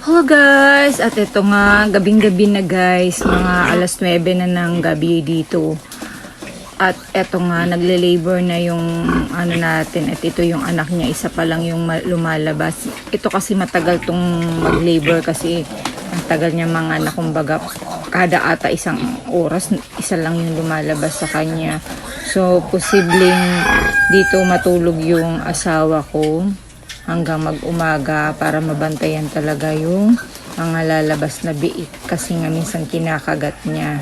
Hello guys! At ito nga, gabing-gabi na guys, mga alas 9 na ng gabi dito. At ito nga, nagle-labor na yung ano natin. At ito yung anak niya, isa pa lang yung lumalabas. Ito kasi matagal tong mag-labor kasi ang tagal niya mga anak, kumbaga kada ata isang oras, isa lang yung lumalabas sa kanya. So, posibleng dito matulog yung asawa ko hanggang mag-umaga para mabantayan talaga yung mga lalabas na biik kasi nga minsan kinakagat niya.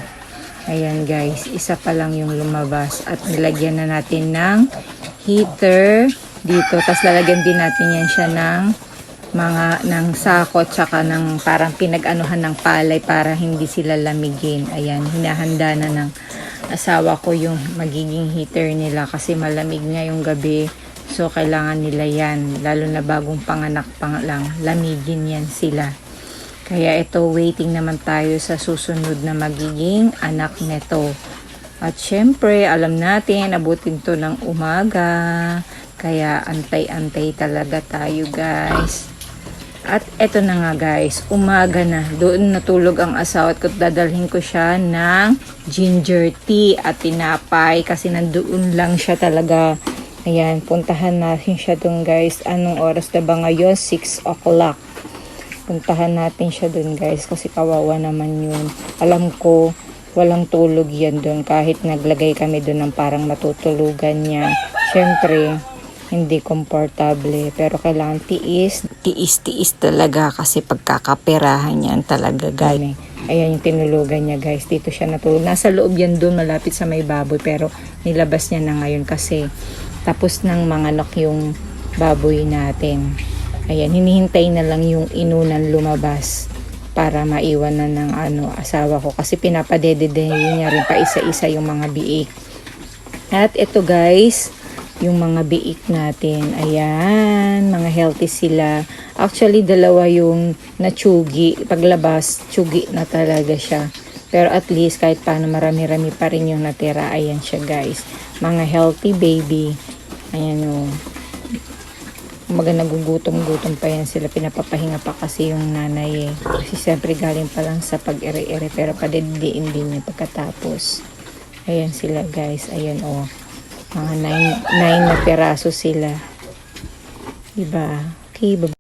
Ayan guys, isa pa lang yung lumabas at nilagyan na natin ng heater dito. Tapos lalagyan din natin yan siya ng sako tsaka ng parang pinag-anuhan ng palay para hindi sila lamigin. Ayan, hinahanda na ng asawa ko yung magiging heater nila kasi malamig nga yung gabi. So, kailangan nila yan. Lalo na bagong panganak pa lang. Lamigin yan sila. Kaya ito, waiting naman tayo sa susunod na magiging anak neto. At syempre, alam natin, abutin to ng umaga. Kaya antay-antay talaga tayo guys. At eto na nga guys, umaga na. Doon natulog ang asawa at dadalhin ko siya ng ginger tea at tinapay. Kasi nandoon lang siya talaga. Ayan, puntahan natin siya dun guys. Anong oras na ba ngayon? 6 o'clock. Puntahan natin siya dun guys kasi kawawa naman yun. Alam ko, walang tulog yan dun kahit naglagay kami dun ng parang matutulugan niya. Siyempre, hindi komportable. Pero kailangan tiis talaga kasi pagkakaperahan yan talaga guys. Ayan yung tinulugan niya guys. Dito siya natulog. Nasa loob yan dun malapit sa may baboy pero nilabas niya na ngayon kasi tapos ng manganak yung baboy natin. Ayan, hinihintay na lang yung inunan lumabas para maiwanan ng asawa ko. Kasi pinapadedede niya rin pa isa-isa yung mga biik. At ito guys, yung mga biik natin. Ayan, mga healthy sila. Actually, dalawa yung natsugi. Paglabas, tsugi na talaga siya. Pero at least kahit paano marami-rami pa rin yung natira. Ayan siya guys. Mga healthy baby. Ayan o. Umaga nagugutom-gutom pa yan sila. Pinapapahinga pa kasi yung nanay eh. Kasi siyempre galing pa lang sa pag-ere-ere. Pero padediin din niya pagkatapos. Ayan sila guys. Ayan o. Mga 9 na peraso sila. Diba? Okay, bye.